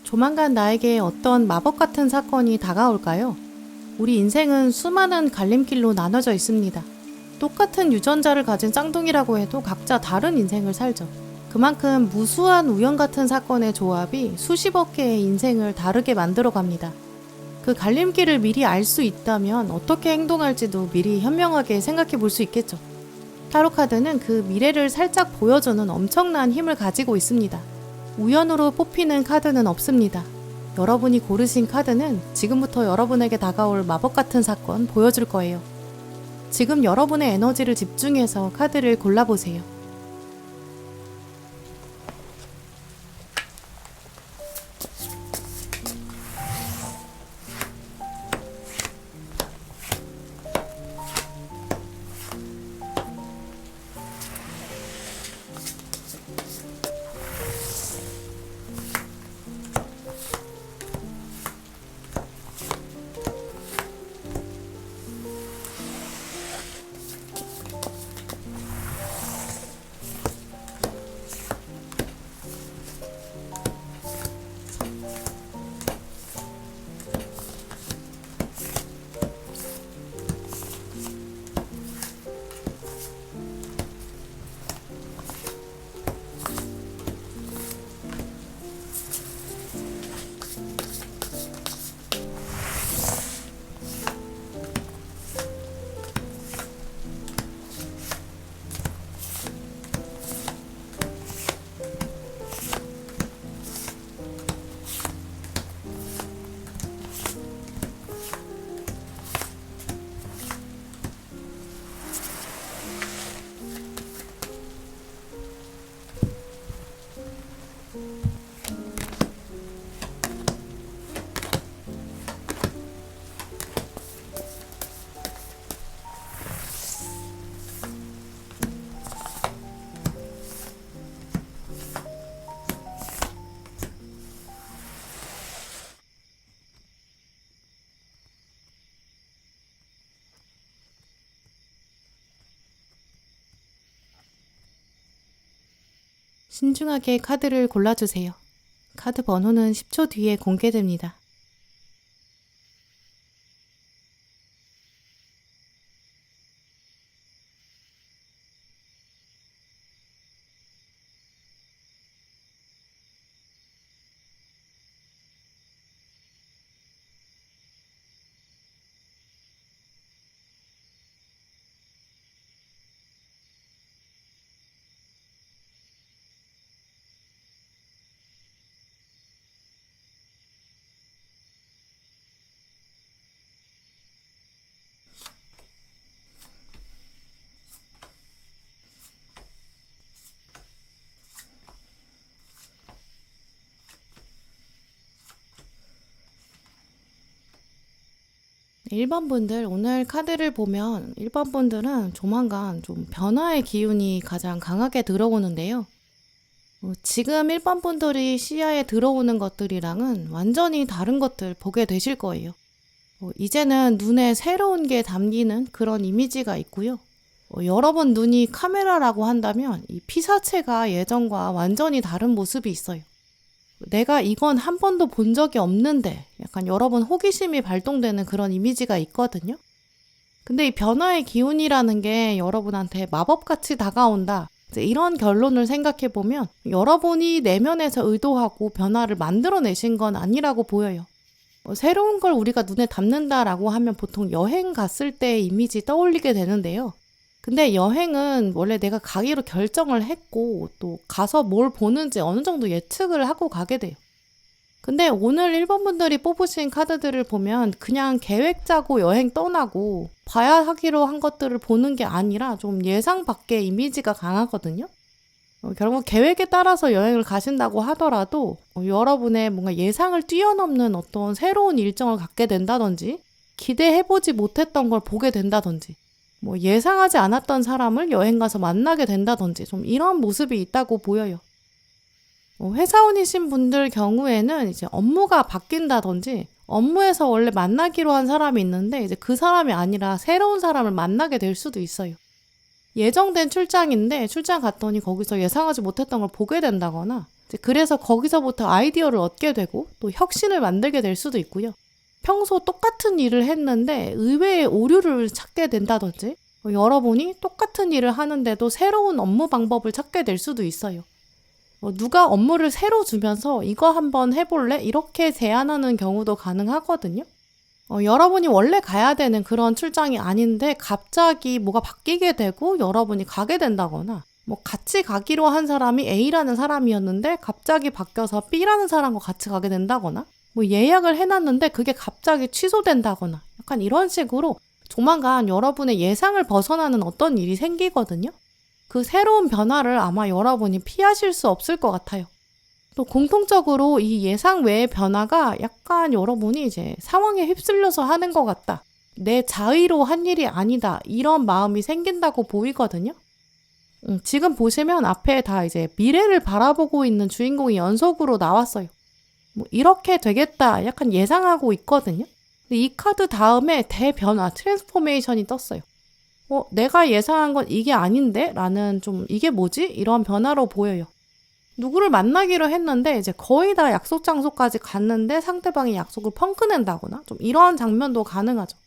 조만간 나에게 어떤 마법 같은 사건이 다가올까요? 우리 인생은 수많은 갈림길로 나눠져 있습니다. 똑같은 유전자를 가진 쌍둥이라고 해도 각자 다른 인생을 살죠. 그만큼 무수한 우연 같은 사건의 조합이 수십억 개의 인생을 다르게 만들어 갑니다. 그 갈림길을 미리 알 수 있다면 어떻게 행동할지도 미리 현명하게 생각해 볼 수 있겠죠. 타로카드는 그 미래를 살짝 보여주는 엄청난 힘을 가지고 있습니다. 우연으로 뽑히는 카드는 없습니다. 여러분이 고르신 카드는 지금부터 여러분에게 다가올 마법 같은 사건 보여줄 거예요. 지금 여러분의 에너지를 집중해서 카드를 골라보세요. 신중하게 카드를 골라주세요. 카드 번호는 10초 뒤에 공개됩니다. 네, 1번 분들, 오늘 카드를 보면 1번 분들은 조만간 좀 변화의 기운이 가장 강하게 들어오는데요. 지금 1번 분들이 시야에 들어오는 것들이랑은 완전히 다른 것들 보게 되실 거예요. 이제는 눈에 새로운 게 담기는 그런 이미지가 있고요. 여러분 눈이 카메라라고 한다면 이 피사체가 예전과 완전히 다른 모습이 있어요. 내가 이건 한 번도 본 적이 없는데 약간 여러분 호기심이 발동되는 그런 이미지가 있거든요. 근데 이 변화의 기운이라는 게 여러분한테 마법같이 다가온다. 이제 이런 결론을 생각해보면 여러분이 내면에서 의도하고 변화를 만들어내신 건 아니라고 보여요. 새로운 걸 우리가 눈에 담는다라고 하면 보통 여행 갔을 때의 이미지 떠올리게 되는데요. 근데 여행은 원래 내가 가기로 결정을 했고 또 가서 뭘 보는지 어느 정도 예측을 하고 가게 돼요. 근데 오늘 1번 분들이 뽑으신 카드들을 보면 그냥 계획 짜고 여행 떠나고 봐야 하기로 한 것들을 보는 게 아니라 좀 예상 밖의 이미지가 강하거든요. 결국 계획에 따라서 여행을 가신다고 하더라도 여러분의 뭔가 예상을 뛰어넘는 어떤 새로운 일정을 갖게 된다든지 기대해보지 못했던 걸 보게 된다든지 뭐 예상하지 않았던 사람을 여행 가서 만나게 된다든지 좀 이런 모습이 있다고 보여요. 회사원이신 분들 경우에는 이제 업무가 바뀐다든지 업무에서 원래 만나기로 한 사람이 있는데 이제 그 사람이 아니라 새로운 사람을 만나게 될 수도 있어요. 예정된 출장인데 출장 갔더니 거기서 예상하지 못했던 걸 보게 된다거나 이제 그래서 거기서부터 아이디어를 얻게 되고 또 혁신을 만들게 될 수도 있고요. 평소 똑같은 일을 했는데 의외의 오류를 찾게 된다든지 여러분이 똑같은 일을 하는데도 새로운 업무 방법을 찾게 될 수도 있어요. 누가 업무를 새로 주면서 이거 한번 해볼래? 이렇게 제안하는 경우도 가능하거든요. 여러분이 원래 가야 되는 그런 출장이 아닌데 갑자기 뭐가 바뀌게 되고 여러분이 가게 된다거나 같이 가기로 한 사람이 A라는 사람이었는데 갑자기 바뀌어서 B라는 사람과 같이 가게 된다거나 예약을 해놨는데 그게 갑자기 취소된다거나 약간 이런 식으로 조만간 여러분의 예상을 벗어나는 어떤 일이 생기거든요. 그 새로운 변화를 아마 여러분이 피하실 수 없을 것 같아요. 또 공통적으로 이 예상 외의 변화가 약간 여러분이 이제 상황에 휩쓸려서 하는 것 같다. 내 자의로 한 일이 아니다. 이런 마음이 생긴다고 보이거든요. 지금 보시면 앞에 다 이제 미래를 바라보고 있는 주인공이 연속으로 나왔어요. 이렇게 되겠다 약간 예상하고 있거든요. 근데 이 카드 다음에 대변화, 트랜스포메이션이 떴어요. 내가 예상한 건 이게 아닌데? 라는 좀 이게 뭐지? 이런 변화로 보여요. 누구를 만나기로 했는데 이제 거의 다 약속 장소까지 갔는데 상대방이 약속을 펑크낸다거나 좀 이런 장면도 가능하죠.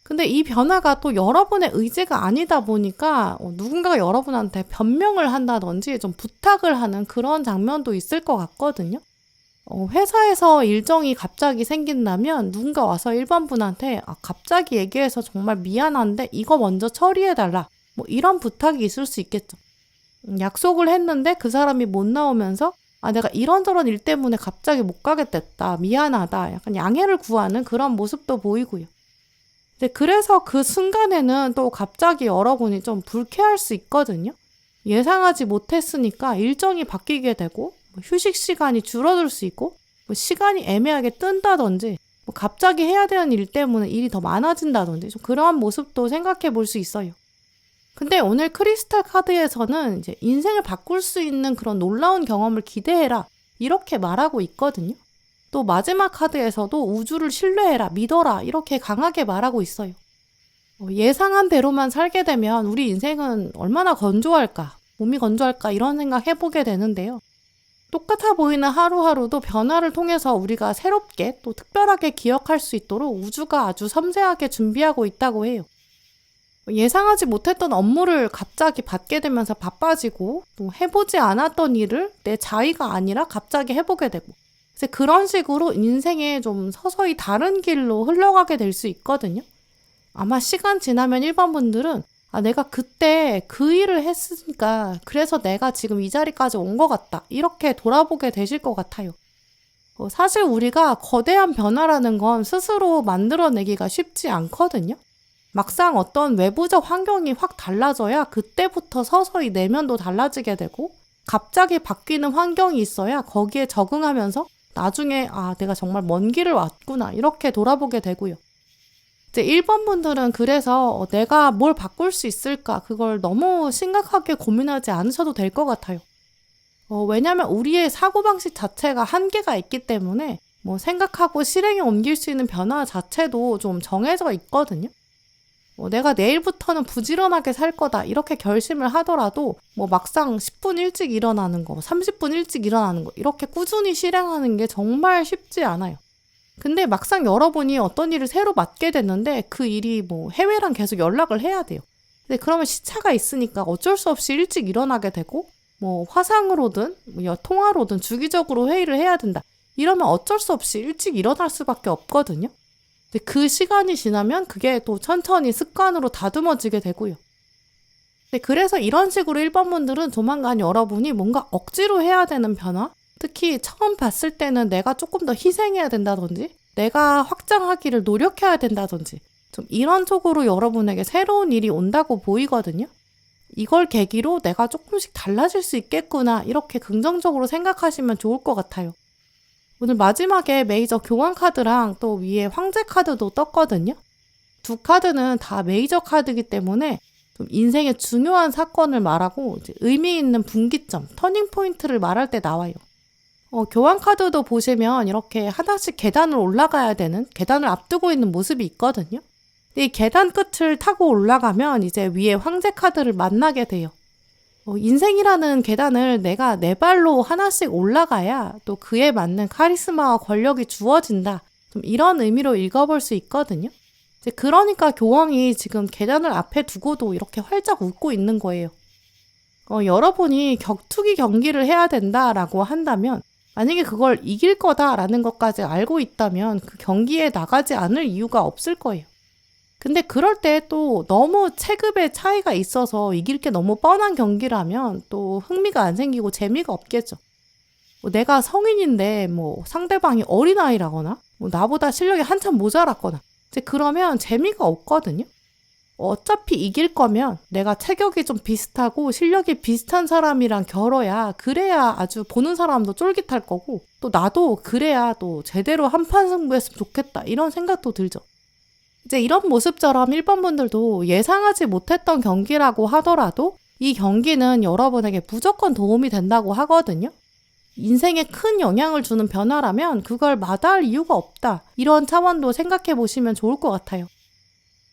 근데 이 변화가 또 여러분의 의지가 아니다 보니까 누군가가 여러분한테 변명을 한다든지 좀 부탁을 하는 그런 장면도 있을 것 같거든요. 회사에서 일정이 갑자기 생긴다면 누군가 와서 일반 분한테 갑자기 얘기해서 정말 미안한데 이거 먼저 처리해달라. 이런 부탁이 있을 수 있겠죠. 약속을 했는데 그 사람이 못 나오면서 내가 이런저런 일 때문에 갑자기 못 가겠다. 미안하다. 약간 양해를 구하는 그런 모습도 보이고요. 그래서 그 순간에는 또 갑자기 여러분이 좀 불쾌할 수 있거든요. 예상하지 못했으니까 일정이 바뀌게 되고 휴식 시간이 줄어들 수 있고 시간이 애매하게 뜬다든지 갑자기 해야 되는 일 때문에 일이 더 많아진다든지 좀 그런 모습도 생각해 볼 수 있어요. 근데 오늘 크리스탈 카드에서는 이제 인생을 바꿀 수 있는 그런 놀라운 경험을 기대해라 이렇게 말하고 있거든요. 또 마지막 카드에서도 우주를 신뢰해라, 믿어라 이렇게 강하게 말하고 있어요. 예상한 대로만 살게 되면 우리 인생은 얼마나 건조할까, 몸이 건조할까 이런 생각 해보게 되는데요. 똑같아 보이는 하루하루도 변화를 통해서 우리가 새롭게 또 특별하게 기억할 수 있도록 우주가 아주 섬세하게 준비하고 있다고 해요. 예상하지 못했던 업무를 갑자기 받게 되면서 바빠지고 또 해보지 않았던 일을 내 자의가 아니라 갑자기 해보게 되고 그런 식으로 인생에 좀 서서히 다른 길로 흘러가게 될 수 있거든요. 아마 시간 지나면 일반 분들은 내가 그때 그 일을 했으니까 그래서 내가 지금 이 자리까지 온 것 같다. 이렇게 돌아보게 되실 것 같아요. 사실 우리가 거대한 변화라는 건 스스로 만들어내기가 쉽지 않거든요. 막상 어떤 외부적 환경이 확 달라져야 그때부터 서서히 내면도 달라지게 되고 갑자기 바뀌는 환경이 있어야 거기에 적응하면서 나중에 내가 정말 먼 길을 왔구나 이렇게 돌아보게 되고요. 이제 1번 분들은 그래서 내가 뭘 바꿀 수 있을까 그걸 너무 심각하게 고민하지 않으셔도 될 것 같아요. 왜냐하면 우리의 사고방식 자체가 한계가 있기 때문에 생각하고 실행에 옮길 수 있는 변화 자체도 좀 정해져 있거든요. 내가 내일부터는 부지런하게 살 거다 이렇게 결심을 하더라도 막상 10분 일찍 일어나는 거, 30분 일찍 일어나는 거 이렇게 꾸준히 실행하는 게 정말 쉽지 않아요. 근데 막상 여러분이 어떤 일을 새로 맡게 됐는데 그 일이 해외랑 계속 연락을 해야 돼요. 근데 그러면 시차가 있으니까 어쩔 수 없이 일찍 일어나게 되고 화상으로든 통화로든 주기적으로 회의를 해야 된다. 이러면 어쩔 수 없이 일찍 일어날 수밖에 없거든요. 근데 그 시간이 지나면 그게 또 천천히 습관으로 다듬어지게 되고요. 그래서 이런 식으로 1번 분들은 조만간 여러분이 뭔가 억지로 해야 되는 변화, 특히 처음 봤을 때는 내가 조금 더 희생해야 된다든지 내가 확장하기를 노력해야 된다든지 좀 이런 쪽으로 여러분에게 새로운 일이 온다고 보이거든요. 이걸 계기로 내가 조금씩 달라질 수 있겠구나 이렇게 긍정적으로 생각하시면 좋을 것 같아요. 오늘 마지막에 메이저 교환 카드랑 또 위에 황제 카드도 떴거든요. 두 카드는 다 메이저 카드이기 때문에 좀 인생의 중요한 사건을 말하고 이제 의미 있는 분기점, 터닝 포인트를 말할 때 나와요. 교환 카드도 보시면 이렇게 하나씩 계단을 올라가야 되는, 계단을 앞두고 있는 모습이 있거든요. 근데 이 계단 끝을 타고 올라가면 이제 위에 황제 카드를 만나게 돼요. 인생이라는 계단을 내가 내 발로 하나씩 올라가야 또 그에 맞는 카리스마와 권력이 주어진다. 좀 이런 의미로 읽어볼 수 있거든요. 이제 그러니까 교황이 지금 계단을 앞에 두고도 이렇게 활짝 웃고 있는 거예요. 여러분이 격투기 경기를 해야 된다라고 한다면 만약에 그걸 이길 거다라는 것까지 알고 있다면 그 경기에 나가지 않을 이유가 없을 거예요. 근데 그럴 때 또 너무 체급의 차이가 있어서 이길 게 너무 뻔한 경기라면 또 흥미가 안 생기고 재미가 없겠죠. 내가 성인인데 상대방이 어린아이라거나 나보다 실력이 한참 모자랐거나 이제 그러면 재미가 없거든요. 어차피 이길 거면 내가 체격이 좀 비슷하고 실력이 비슷한 사람이랑 겨뤄야 그래야 아주 보는 사람도 쫄깃할 거고 또 나도 그래야 또 제대로 한판 승부했으면 좋겠다 이런 생각도 들죠. 이제 이런 모습처럼 일반 분들도 예상하지 못했던 경기라고 하더라도 이 경기는 여러분에게 무조건 도움이 된다고 하거든요. 인생에 큰 영향을 주는 변화라면 그걸 마다할 이유가 없다. 이런 차원도 생각해 보시면 좋을 것 같아요.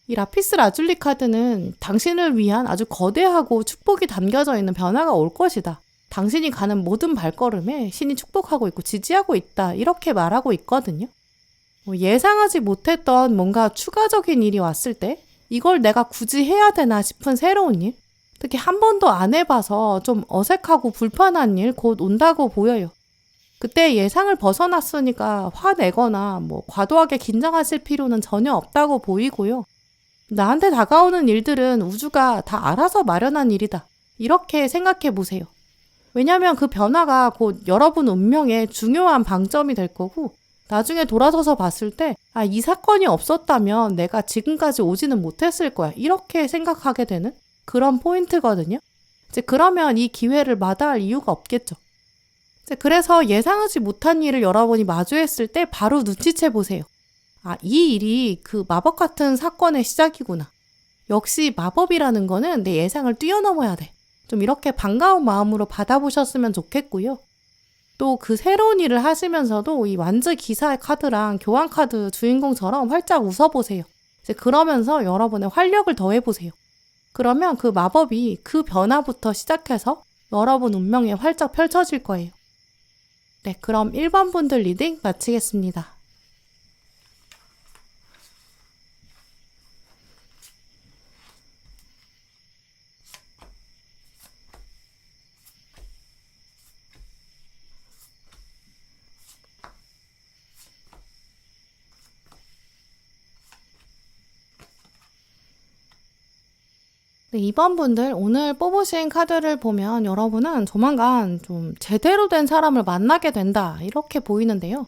이 라피스 라줄리 카드는 당신을 위한 아주 거대하고 축복이 담겨져 있는 변화가 올 것이다. 당신이 가는 모든 발걸음에 신이 축복하고 있고 지지하고 있다. 이렇게 말하고 있거든요. 예상하지 못했던 뭔가 추가적인 일이 왔을 때 이걸 내가 굳이 해야 되나 싶은 새로운 일, 특히 한 번도 안 해봐서 좀 어색하고 불편한 일 곧 온다고 보여요. 그때 예상을 벗어났으니까 화내거나 과도하게 긴장하실 필요는 전혀 없다고 보이고요. 나한테 다가오는 일들은 우주가 다 알아서 마련한 일이다. 이렇게 생각해 보세요. 왜냐하면 그 변화가 곧 여러분 운명의 중요한 방점이 될 거고 나중에 돌아서서 봤을 때 이 사건이 없었다면 내가 지금까지 오지는 못했을 거야. 이렇게 생각하게 되는 그런 포인트거든요. 이제 그러면 이 기회를 마다할 이유가 없겠죠. 이제 그래서 예상하지 못한 일을 여러분이 마주했을 때 바로 눈치채 보세요. 이 일이 그 마법 같은 사건의 시작이구나. 역시 마법이라는 거는 내 예상을 뛰어넘어야 돼. 좀 이렇게 반가운 마음으로 받아보셨으면 좋겠고요. 또 그 새로운 일을 하시면서도 이 완즈 기사의 카드랑 교환 카드 주인공처럼 활짝 웃어보세요. 이제 그러면서 여러분의 활력을 더해보세요. 그러면 그 마법이 그 변화부터 시작해서 여러분 운명에 활짝 펼쳐질 거예요. 네, 그럼 1번 분들 리딩 마치겠습니다. 네, 2번 분들 오늘 뽑으신 카드를 보면 여러분은 조만간 좀 제대로 된 사람을 만나게 된다 이렇게 보이는데요.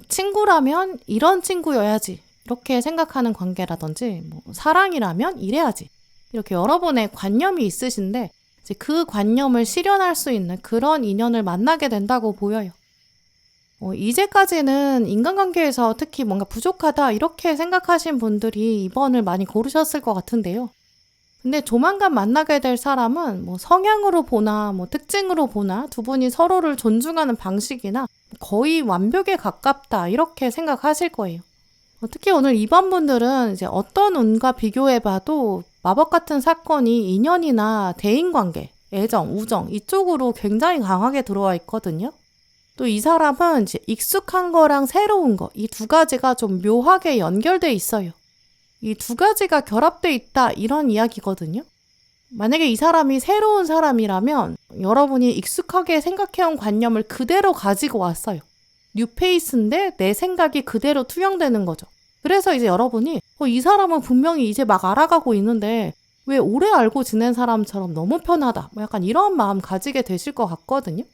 친구라면 이런 친구여야지 이렇게 생각하는 관계라든지 사랑이라면 이래야지 이렇게 여러분의 관념이 있으신데 이제 그 관념을 실현할 수 있는 그런 인연을 만나게 된다고 보여요. 이제까지는 인간관계에서 특히 뭔가 부족하다 이렇게 생각하신 분들이 2번을 많이 고르셨을 것 같은데요. 근데 조만간 만나게 될 사람은 성향으로 보나 특징으로 보나 두 분이 서로를 존중하는 방식이나 거의 완벽에 가깝다 이렇게 생각하실 거예요. 특히 오늘 2번 분들은 이제 어떤 운과 비교해봐도 마법 같은 사건이 인연이나 대인관계, 애정, 우정 이쪽으로 굉장히 강하게 들어와 있거든요. 또 이 사람은 이제 익숙한 거랑 새로운 거 이 두 가지가 좀 묘하게 연결돼 있어요. 이 두 가지가 결합돼 있다 이런 이야기거든요. 만약에 이 사람이 새로운 사람이라면 여러분이 익숙하게 생각해온 관념을 그대로 가지고 왔어요. 뉴페이스인데 내 생각이 그대로 투영되는 거죠. 그래서 이제 여러분이 이 사람은 분명히 이제 막 알아가고 있는데 왜 오래 알고 지낸 사람처럼 너무 편하다 약간 이런 마음 가지게 되실 것 같거든요.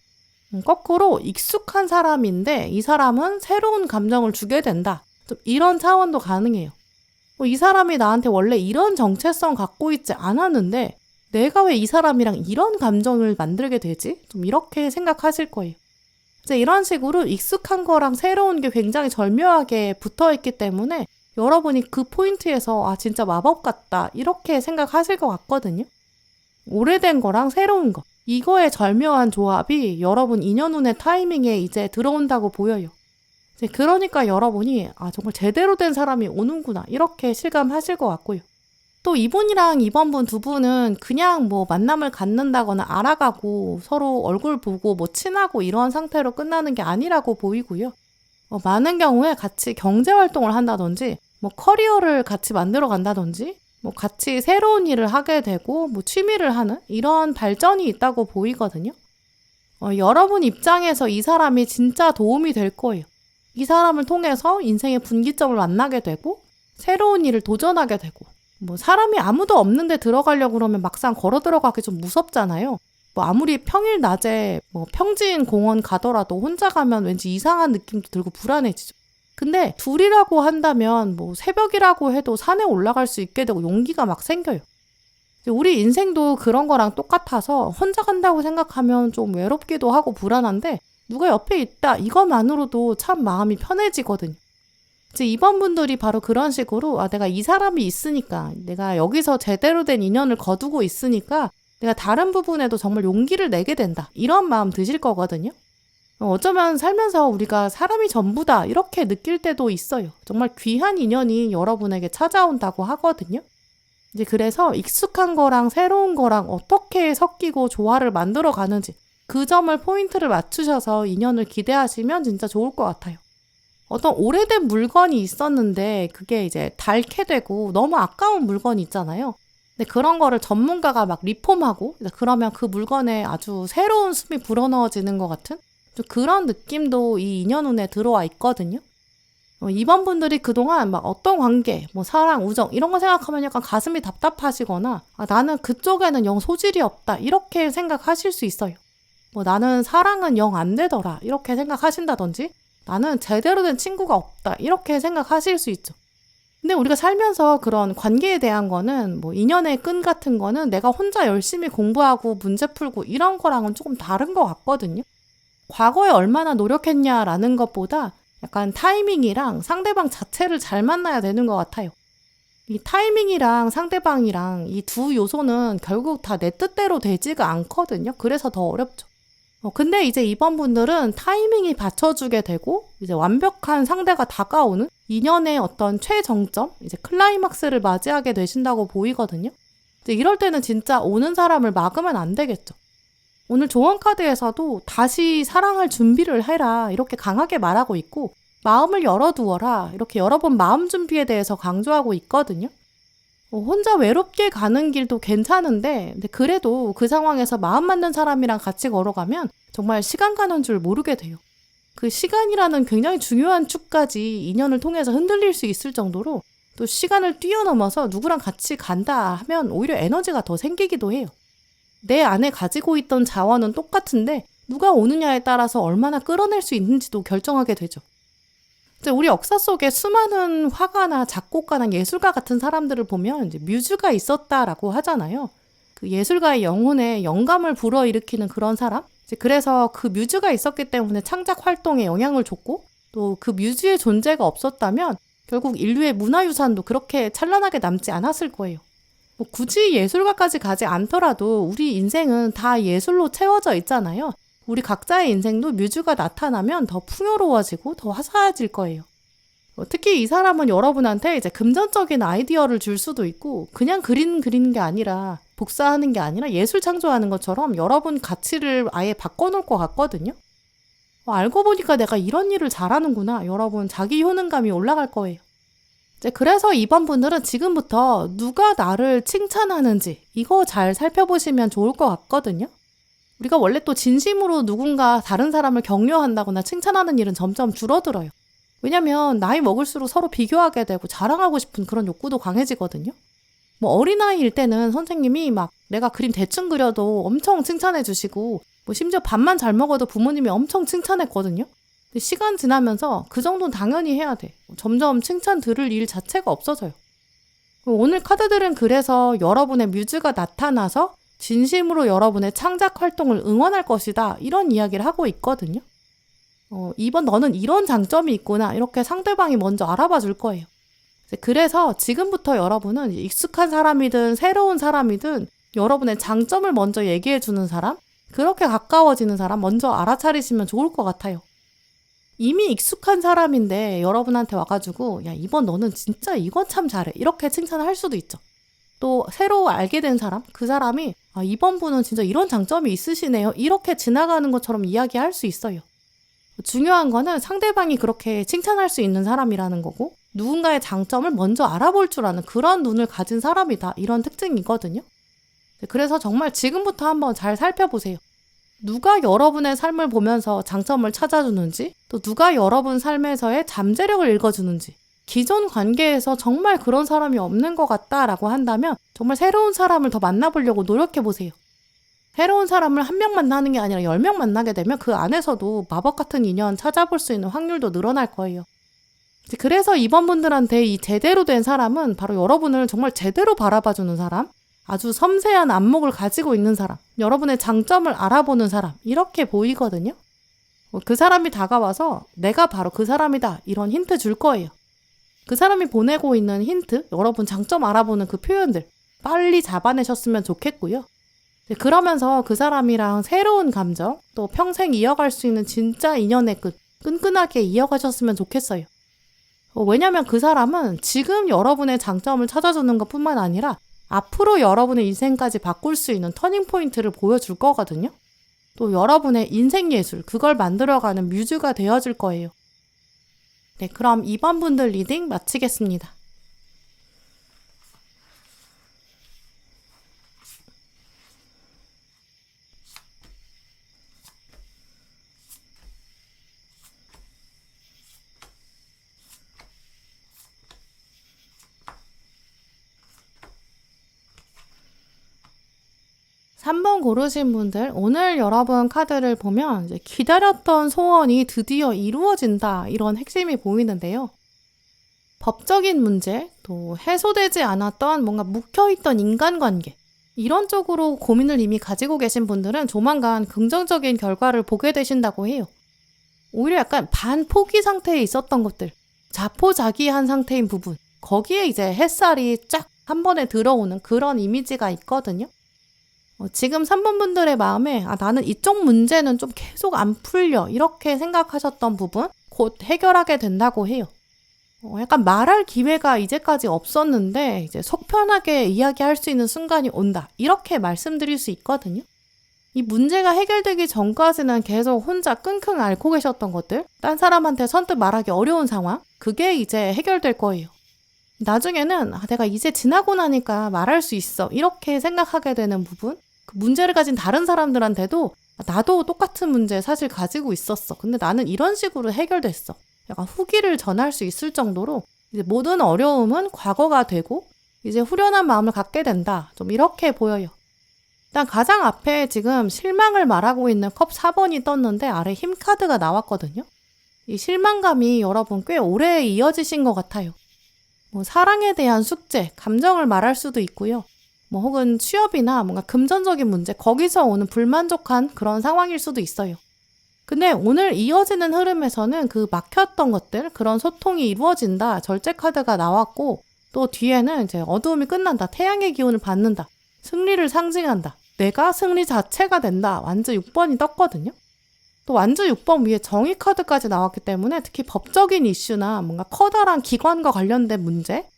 거꾸로 익숙한 사람인데 이 사람은 새로운 감정을 주게 된다. 좀 이런 차원도 가능해요. 이 사람이 나한테 원래 이런 정체성 갖고 있지 않았는데 내가 왜 이 사람이랑 이런 감정을 만들게 되지? 좀 이렇게 생각하실 거예요. 이제 이런 식으로 익숙한 거랑 새로운 게 굉장히 절묘하게 붙어있기 때문에 여러분이 그 포인트에서 진짜 마법 같다 이렇게 생각하실 것 같거든요. 오래된 거랑 새로운 거 이거의 절묘한 조합이 여러분 인연운의 타이밍에 이제 들어온다고 보여요. 그러니까 여러분이 정말 제대로 된 사람이 오는구나 이렇게 실감하실 것 같고요. 또 이분이랑 이번 분 두 분은 그냥 뭐 만남을 갖는다거나 알아가고 서로 얼굴 보고 뭐 친하고 이런 상태로 끝나는 게 아니라고 보이고요. 많은 경우에 같이 경제 활동을 한다든지 뭐 커리어를 같이 만들어 간다든지 뭐 같이 새로운 일을 하게 되고 뭐 취미를 하는 이런 발전이 있다고 보이거든요. 여러분 입장에서 이 사람이 진짜 도움이 될 거예요. 이 사람을 통해서 인생의 분기점을 만나게 되고 새로운 일을 도전하게 되고 뭐 사람이 아무도 없는데 들어가려고 그러면 막상 걸어 들어가기 좀 무섭잖아요. 뭐 아무리 평일 낮에 뭐 평지인 공원 가더라도 혼자 가면 왠지 이상한 느낌도 들고 불안해지죠. 근데 둘이라고 한다면 뭐 새벽이라고 해도 산에 올라갈 수 있게 되고 용기가 막 생겨요. 우리 인생도 그런 거랑 똑같아서 혼자 간다고 생각하면 좀 외롭기도 하고 불안한데 누가 옆에 있다 이것만으로도 참 마음이 편해지거든요. 이제 이번 분들이 바로 그런 식으로 내가 이 사람이 있으니까 내가 여기서 제대로 된 인연을 거두고 있으니까 내가 다른 부분에도 정말 용기를 내게 된다 이런 마음 드실 거거든요. 어쩌면 살면서 우리가 사람이 전부다 이렇게 느낄 때도 있어요. 정말 귀한 인연이 여러분에게 찾아온다고 하거든요. 이제 그래서 익숙한 거랑 새로운 거랑 어떻게 섞이고 조화를 만들어 가는지 그 점을 포인트를 맞추셔서 인연을 기대하시면 진짜 좋을 것 같아요. 어떤 오래된 물건이 있었는데 그게 이제 닳게 되고 너무 아까운 물건이 있잖아요. 근데 그런 거를 전문가가 막 리폼하고 그러면 그 물건에 아주 새로운 숨이 불어넣어지는 것 같은 좀 그런 느낌도 이 인연운에 들어와 있거든요. 이번 분들이 그동안 막 어떤 관계, 뭐 사랑, 우정 이런 거 생각하면 약간 가슴이 답답하시거나 나는 그쪽에는 영 소질이 없다 이렇게 생각하실 수 있어요. 뭐 나는 사랑은 영 안 되더라 이렇게 생각하신다든지 나는 제대로 된 친구가 없다 이렇게 생각하실 수 있죠. 근데 우리가 살면서 그런 관계에 대한 거는 뭐 인연의 끈 같은 거는 내가 혼자 열심히 공부하고 문제 풀고 이런 거랑은 조금 다른 것 같거든요. 과거에 얼마나 노력했냐라는 것보다 약간 타이밍이랑 상대방 자체를 잘 만나야 되는 것 같아요. 이 타이밍이랑 상대방이랑 이 두 요소는 결국 다 내 뜻대로 되지가 않거든요. 그래서 더 어렵죠. 근데 이제 이번 분들은 타이밍이 받쳐주게 되고 이제 완벽한 상대가 다가오는 인연의 어떤 최정점, 이제 클라이막스를 맞이하게 되신다고 보이거든요. 이제 이럴 때는 진짜 오는 사람을 막으면 안 되겠죠. 오늘 조언 카드에서도 다시 사랑할 준비를 해라 이렇게 강하게 말하고 있고 마음을 열어두어라 이렇게 여러 번 마음 준비에 대해서 강조하고 있거든요. 혼자 외롭게 가는 길도 괜찮은데 근데 그래도 그 상황에서 마음 맞는 사람이랑 같이 걸어가면 정말 시간 가는 줄 모르게 돼요. 그 시간이라는 굉장히 중요한 축까지 인연을 통해서 흔들릴 수 있을 정도로 또 시간을 뛰어넘어서 누구랑 같이 간다 하면 오히려 에너지가 더 생기기도 해요. 내 안에 가지고 있던 자원은 똑같은데 누가 오느냐에 따라서 얼마나 끌어낼 수 있는지도 결정하게 되죠. 이제 우리 역사 속에 수많은 화가나 작곡가나 예술가 같은 사람들을 보면 이제 뮤즈가 있었다라고 하잖아요. 그 예술가의 영혼에 영감을 불어일으키는 그런 사람? 이제 그래서 그 뮤즈가 있었기 때문에 창작 활동에 영향을 줬고 또 그 뮤즈의 존재가 없었다면 결국 인류의 문화유산도 그렇게 찬란하게 남지 않았을 거예요. 뭐 굳이 예술가까지 가지 않더라도 우리 인생은 다 예술로 채워져 있잖아요. 우리 각자의 인생도 뮤즈가 나타나면 더 풍요로워지고 더 화사해질 거예요. 특히 이 사람은 여러분한테 이제 금전적인 아이디어를 줄 수도 있고 그냥 그리는 게 아니라 복사하는 게 아니라 예술 창조하는 것처럼 여러분 가치를 아예 바꿔놓을 것 같거든요. 알고 보니까 내가 이런 일을 잘하는구나. 여러분 자기 효능감이 올라갈 거예요. 이제 그래서 이번 분들은 지금부터 누가 나를 칭찬하는지 이거 잘 살펴보시면 좋을 것 같거든요. 우리가 원래 또 진심으로 누군가 다른 사람을 격려한다거나 칭찬하는 일은 점점 줄어들어요. 왜냐면 나이 먹을수록 서로 비교하게 되고 자랑하고 싶은 그런 욕구도 강해지거든요. 뭐 어린아이일 때는 선생님이 막 내가 그림 대충 그려도 엄청 칭찬해 주시고 뭐 심지어 밥만 잘 먹어도 부모님이 엄청 칭찬했거든요. 근데 시간 지나면서 그 정도는 당연히 해야 돼. 점점 칭찬 들을 일 자체가 없어져요. 오늘 카드들은 그래서 여러분의 뮤즈가 나타나서 진심으로 여러분의 창작 활동을 응원할 것이다. 이런 이야기를 하고 있거든요. 이번 너는 이런 장점이 있구나. 이렇게 상대방이 먼저 알아봐 줄 거예요. 그래서 지금부터 여러분은 익숙한 사람이든 새로운 사람이든 여러분의 장점을 먼저 얘기해 주는 사람, 그렇게 가까워지는 사람 먼저 알아차리시면 좋을 것 같아요. 이미 익숙한 사람인데 여러분한테 와가지고 야 이번 너는 진짜 이건 참 잘해. 이렇게 칭찬을 할 수도 있죠. 또 새로 알게 된 사람, 그 사람이 이번 분은 진짜 이런 장점이 있으시네요. 이렇게 지나가는 것처럼 이야기할 수 있어요. 중요한 거는 상대방이 그렇게 칭찬할 수 있는 사람이라는 거고 누군가의 장점을 먼저 알아볼 줄 아는 그런 눈을 가진 사람이다. 이런 특징이거든요. 그래서 정말 지금부터 한번 잘 살펴보세요. 누가 여러분의 삶을 보면서 장점을 찾아주는지, 또 누가 여러분 삶에서의 잠재력을 읽어주는지, 기존 관계에서 정말 그런 사람이 없는 것 같다라고 한다면 정말 새로운 사람을 더 만나보려고 노력해보세요. 새로운 사람을 한 명 만나는 게 아니라 10명 만나게 되면 그 안에서도 마법 같은 인연 찾아볼 수 있는 확률도 늘어날 거예요. 그래서 이번 분들한테 이 제대로 된 사람은 바로 여러분을 정말 제대로 바라봐주는 사람, 아주 섬세한 안목을 가지고 있는 사람, 여러분의 장점을 알아보는 사람, 이렇게 보이거든요. 그 사람이 다가와서 내가 바로 그 사람이다 이런 힌트 줄 거예요. 그 사람이 보내고 있는 힌트, 여러분 장점 알아보는 그 표현들 빨리 잡아내셨으면 좋겠고요. 그러면서 그 사람이랑 새로운 감정, 또 평생 이어갈 수 있는 진짜 인연의 끝, 끈끈하게 이어가셨으면 좋겠어요. 왜냐면 그 사람은 지금 여러분의 장점을 찾아주는 것뿐만 아니라 앞으로 여러분의 인생까지 바꿀 수 있는 터닝포인트를 보여줄 거거든요. 또 여러분의 인생 예술, 그걸 만들어가는 뮤즈가 되어줄 거예요. 네, 그럼 2번 분들 리딩 마치겠습니다. 삼 번 고르신 분들, 오늘 여러분 카드를 보면 이제 기다렸던 소원이 드디어 이루어진다 이런 핵심이 보이는데요. 법적인 문제, 또 해소되지 않았던 뭔가 묵혀있던 인간관계, 이런 쪽으로 고민을 이미 가지고 계신 분들은 조만간 긍정적인 결과를 보게 되신다고 해요. 오히려 약간 반포기 상태에 있었던 것들, 자포자기한 상태인 부분, 거기에 이제 햇살이 쫙 한 번에 들어오는 그런 이미지가 있거든요. 지금 3번 분들의 마음에 나는 이쪽 문제는 좀 계속 안 풀려 이렇게 생각하셨던 부분 곧 해결하게 된다고 해요. 약간 말할 기회가 이제까지 없었는데 이제 속 편하게 이야기할 수 있는 순간이 온다 이렇게 말씀드릴 수 있거든요. 이 문제가 해결되기 전까지는 계속 혼자 끙끙 앓고 계셨던 것들, 딴 사람한테 선뜻 말하기 어려운 상황, 그게 이제 해결될 거예요. 나중에는 내가 이제 지나고 나니까 말할 수 있어 이렇게 생각하게 되는 부분, 그 문제를 가진 다른 사람들한테도 나도 똑같은 문제 사실 가지고 있었어. 근데 나는 이런 식으로 해결됐어. 약간 후기를 전할 수 있을 정도로 이제 모든 어려움은 과거가 되고 이제 후련한 마음을 갖게 된다. 좀 이렇게 보여요. 일단 가장 앞에 지금 실망을 말하고 있는 컵 4번이 떴는데 아래 힘 카드가 나왔거든요. 이 실망감이 여러분 꽤 오래 이어지신 것 같아요. 사랑에 대한 숙제, 감정을 말할 수도 있고요. 혹은 취업이나 뭔가 금전적인 문제, 거기서 오는 불만족한 그런 상황일 수도 있어요. 근데 오늘 이어지는 흐름에서는 그 막혔던 것들, 그런 소통이 이루어진다, 절제 카드가 나왔고, 또 뒤에는 이제 어두움이 끝난다, 태양의 기운을 받는다, 승리를 상징한다, 내가 승리 자체가 된다, 완주 6번이 떴거든요. 또 완주 6번 위에 정의 카드까지 나왔기 때문에 특히 법적인 이슈나 뭔가 커다란 기관과 관련된 문제,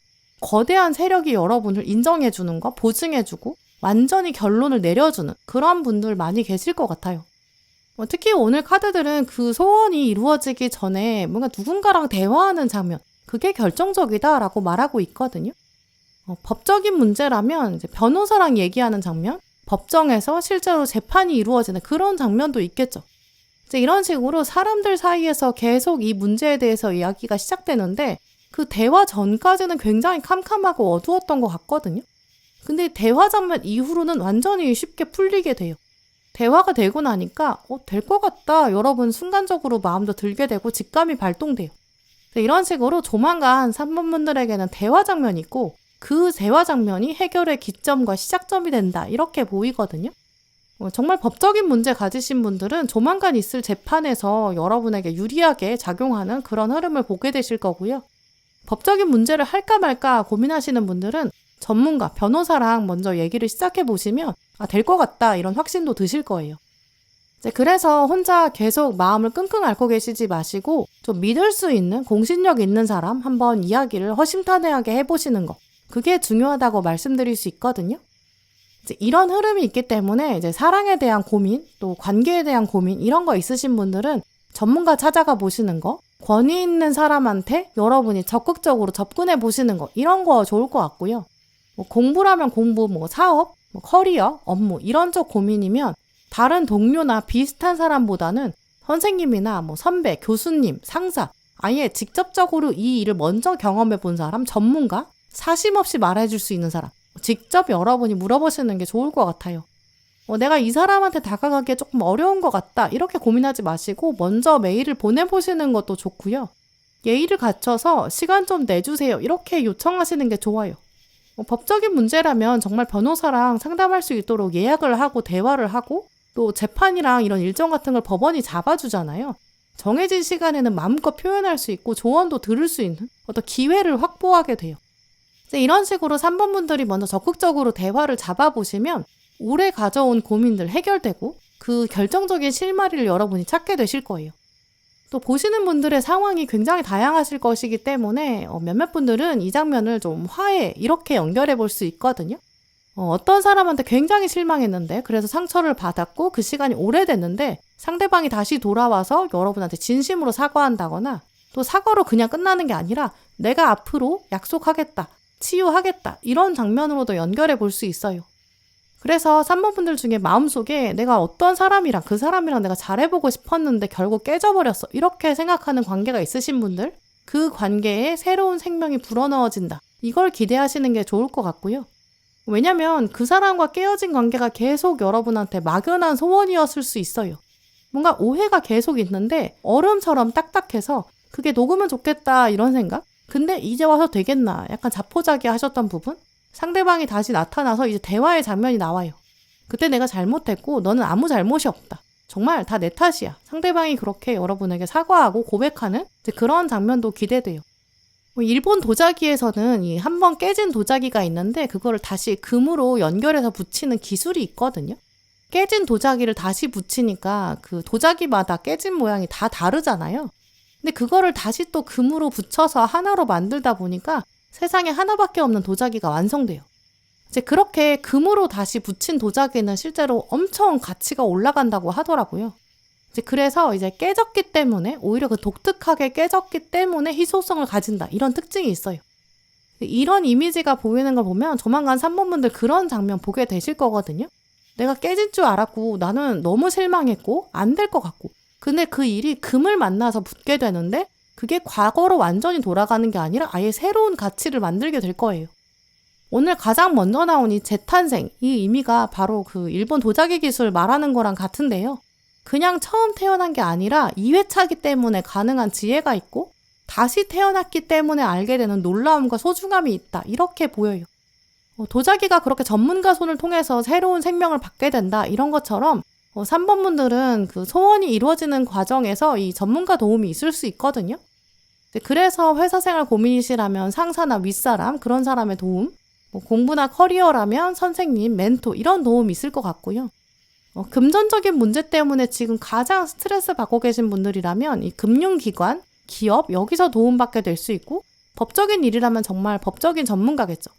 거대한 세력이 여러분을 인정해주는 거, 보증해주고 완전히 결론을 내려주는 그런 분들 많이 계실 것 같아요. 특히 오늘 카드들은 그 소원이 이루어지기 전에 뭔가 누군가랑 대화하는 장면, 그게 결정적이다라고 말하고 있거든요. 법적인 문제라면 이제 변호사랑 얘기하는 장면, 법정에서 실제로 재판이 이루어지는 그런 장면도 있겠죠. 이제 이런 식으로 사람들 사이에서 계속 이 문제에 대해서 이야기가 시작되는데 그 대화 전까지는 굉장히 캄캄하고 어두웠던 것 같거든요. 근데 대화 장면 이후로는 완전히 쉽게 풀리게 돼요. 대화가 되고 나니까 될 것 같다. 여러분 순간적으로 마음도 들게 되고 직감이 발동돼요. 이런 식으로 조만간 3번 분들에게는 대화 장면이 있고 그 대화 장면이 해결의 기점과 시작점이 된다. 이렇게 보이거든요. 정말 법적인 문제 가지신 분들은 조만간 있을 재판에서 여러분에게 유리하게 작용하는 그런 흐름을 보게 되실 거고요. 법적인 문제를 할까 말까 고민하시는 분들은 전문가, 변호사랑 먼저 얘기를 시작해 보시면 될 것 같다 이런 확신도 드실 거예요. 그래서 혼자 계속 마음을 끙끙 앓고 계시지 마시고 좀 믿을 수 있는 공신력 있는 사람 한번 이야기를 허심탄회하게 해보시는 거, 그게 중요하다고 말씀드릴 수 있거든요. 이제 이런 흐름이 있기 때문에 이제 사랑에 대한 고민, 또 관계에 대한 고민 이런 거 있으신 분들은 전문가 찾아가 보시는 거, 권위 있는 사람한테 여러분이 적극적으로 접근해 보시는 거 이런 거 좋을 것 같고요. 뭐 공부라면 공부, 뭐 사업, 뭐 커리어, 업무 이런 쪽 고민이면 다른 동료나 비슷한 사람보다는 선생님이나 뭐 선배, 교수님, 상사 아예 직접적으로 이 일을 먼저 경험해 본 사람, 전문가, 사심 없이 말해줄 수 있는 사람 직접 여러분이 물어보시는 게 좋을 것 같아요. 내가 이 사람한테 다가가기에 조금 어려운 것 같다 이렇게 고민하지 마시고 먼저 메일을 보내보시는 것도 좋고요. 예의를 갖춰서 시간 좀 내주세요 이렇게 요청하시는 게 좋아요. 법적인 문제라면 정말 변호사랑 상담할 수 있도록 예약을 하고 대화를 하고 또 재판이랑 이런 일정 같은 걸 법원이 잡아주잖아요. 정해진 시간에는 마음껏 표현할 수 있고 조언도 들을 수 있는 어떤 기회를 확보하게 돼요. 이런 식으로 3번 분들이 먼저 적극적으로 대화를 잡아보시면 오래 가져온 고민들 해결되고 그 결정적인 실마리를 여러분이 찾게 되실 거예요. 또 보시는 분들의 상황이 굉장히 다양하실 것이기 때문에 몇몇 분들은 이 장면을 좀 화해 이렇게 연결해 볼 수 있거든요. 어떤 사람한테 굉장히 실망했는데 그래서 상처를 받았고 그 시간이 오래됐는데 상대방이 다시 돌아와서 여러분한테 진심으로 사과한다거나 또 사과로 그냥 끝나는 게 아니라 내가 앞으로 약속하겠다, 치유하겠다 이런 장면으로도 연결해 볼 수 있어요. 그래서 3번 분들 중에 마음속에 내가 어떤 사람이랑 그 사람이랑 내가 잘해보고 싶었는데 결국 깨져버렸어 이렇게 생각하는 관계가 있으신 분들 그 관계에 새로운 생명이 불어넣어진다 이걸 기대하시는 게 좋을 것 같고요. 왜냐면 그 사람과 깨어진 관계가 계속 여러분한테 막연한 소원이었을 수 있어요. 뭔가 오해가 계속 있는데 얼음처럼 딱딱해서 그게 녹으면 좋겠다 이런 생각? 근데 이제 와서 되겠나 약간 자포자기 하셨던 부분? 상대방이 다시 나타나서 이제 대화의 장면이 나와요. 그때 내가 잘못했고 너는 아무 잘못이 없다. 정말 다 내 탓이야. 상대방이 그렇게 여러분에게 사과하고 고백하는 이제 그런 장면도 기대돼요. 일본 도자기에서는 이 한 번 깨진 도자기가 있는데 그거를 다시 금으로 연결해서 붙이는 기술이 있거든요. 깨진 도자기를 다시 붙이니까 그 도자기마다 깨진 모양이 다 다르잖아요. 근데 그거를 다시 또 금으로 붙여서 하나로 만들다 보니까 세상에 하나밖에 없는 도자기가 완성돼요. 이제 그렇게 금으로 다시 붙인 도자기는 실제로 엄청 가치가 올라간다고 하더라고요. 이제 그래서 이제 깨졌기 때문에 오히려 그 독특하게 깨졌기 때문에 희소성을 가진다 이런 특징이 있어요. 이런 이미지가 보이는 걸 보면 조만간 3번 분들 그런 장면 보게 되실 거거든요. 내가 깨질 줄 알았고 나는 너무 실망했고 안 될 것 같고 근데 그 일이 금을 만나서 붙게 되는데 그게 과거로 완전히 돌아가는 게 아니라 아예 새로운 가치를 만들게 될 거예요. 오늘 가장 먼저 나온 이 재탄생, 이 의미가 바로 그 일본 도자기 기술 말하는 거랑 같은데요. 그냥 처음 태어난 게 아니라 2회차기 때문에 가능한 지혜가 있고 다시 태어났기 때문에 알게 되는 놀라움과 소중함이 있다. 이렇게 보여요. 도자기가 그렇게 전문가 손을 통해서 새로운 생명을 받게 된다. 이런 것처럼 3번 분들은 그 소원이 이루어지는 과정에서 이 전문가 도움이 있을 수 있거든요. 그래서 회사 생활 고민이시라면 상사나 윗사람 그런 사람의 도움, 공부나 커리어라면 선생님, 멘토 이런 도움이 있을 것 같고요. 금전적인 문제 때문에 지금 가장 스트레스 받고 계신 분들이라면 이 금융기관, 기업 여기서 도움받게 될 수 있고 법적인 일이라면 정말 법적인 전문가겠죠.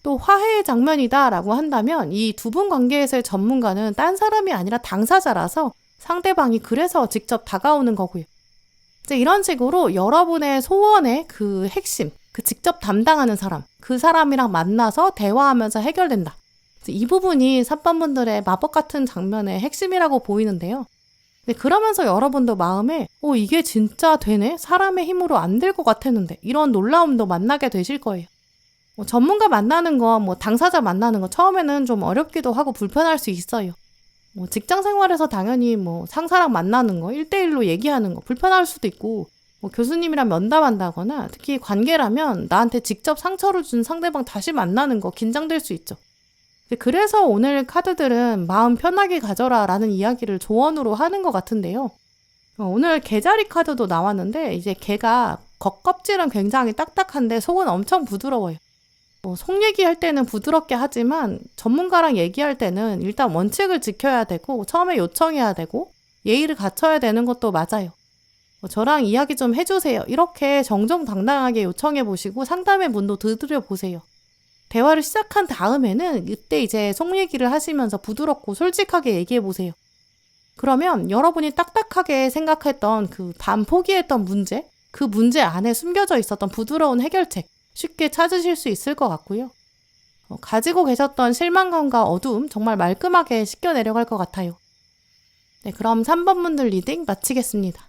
또 화해의 장면이다 라고 한다면 이 두 분 관계에서의 전문가는 딴 사람이 아니라 당사자라서 상대방이 그래서 직접 다가오는 거고요. 이제 이런 식으로 여러분의 소원의 그 핵심, 그 직접 담당하는 사람, 그 사람이랑 만나서 대화하면서 해결된다. 이 부분이 3번 분들의 마법 같은 장면의 핵심이라고 보이는데요. 그러면서 여러분도 마음에 이게 진짜 되네? 사람의 힘으로 안 될 것 같았는데 이런 놀라움도 만나게 되실 거예요. 전문가 만나는 거, 당사자 만나는 거 처음에는 좀 어렵기도 하고 불편할 수 있어요. 직장 생활에서 당연히 상사랑 만나는 거, 1대1로 얘기하는 거 불편할 수도 있고 교수님이랑 면담한다거나 특히 관계라면 나한테 직접 상처를 준 상대방 다시 만나는 거 긴장될 수 있죠. 그래서 오늘 카드들은 마음 편하게 가져라 라는 이야기를 조언으로 하는 것 같은데요. 오늘 개자리 카드도 나왔는데 이제 개가 겉껍질은 굉장히 딱딱한데 속은 엄청 부드러워요. 속 얘기할 때는 부드럽게 하지만 전문가랑 얘기할 때는 일단 원칙을 지켜야 되고 처음에 요청해야 되고 예의를 갖춰야 되는 것도 맞아요. 저랑 이야기 좀 해주세요. 이렇게 정정당당하게 요청해 보시고 상담의 문도 두드려 보세요. 대화를 시작한 다음에는 이때 이제 속 얘기를 하시면서 부드럽고 솔직하게 얘기해 보세요. 그러면 여러분이 딱딱하게 생각했던 그 반 포기했던 문제, 그 문제 안에 숨겨져 있었던 부드러운 해결책 쉽게 찾으실 수 있을 것 같고요. 가지고 계셨던 실망감과 어두움 정말 말끔하게 씻겨 내려갈 것 같아요. 네, 그럼 3번 분들 리딩 마치겠습니다.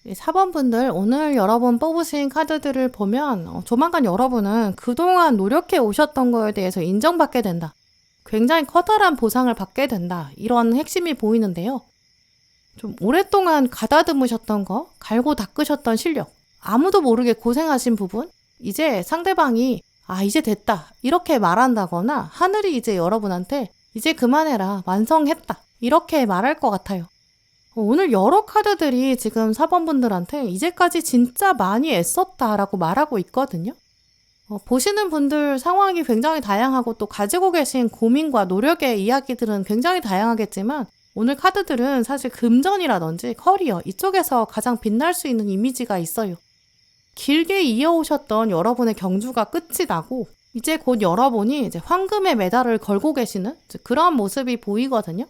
네, 4번 분들 오늘 여러분 뽑으신 카드들을 보면 조만간 여러분은 그동안 노력해 오셨던 거에 대해서 인정받게 된다. 굉장히 커다란 보상을 받게 된다. 이런 핵심이 보이는데요. 좀 오랫동안 가다듬으셨던 거, 갈고 닦으셨던 실력, 아무도 모르게 고생하신 부분, 이제 상대방이 이제 됐다 이렇게 말한다거나 하늘이 이제 여러분한테 이제 그만해라 완성했다 이렇게 말할 것 같아요. 오늘 여러 카드들이 지금 4번 분들한테 이제까지 진짜 많이 애썼다라고 말하고 있거든요. 보시는 분들 상황이 굉장히 다양하고 또 가지고 계신 고민과 노력의 이야기들은 굉장히 다양하겠지만 오늘 카드들은 사실 금전이라든지 커리어 이쪽에서 가장 빛날 수 있는 이미지가 있어요. 길게 이어오셨던 여러분의 경주가 끝이 나고 이제 곧 여러분이 이제 황금의 메달을 걸고 계시는 그런 모습이 보이거든요.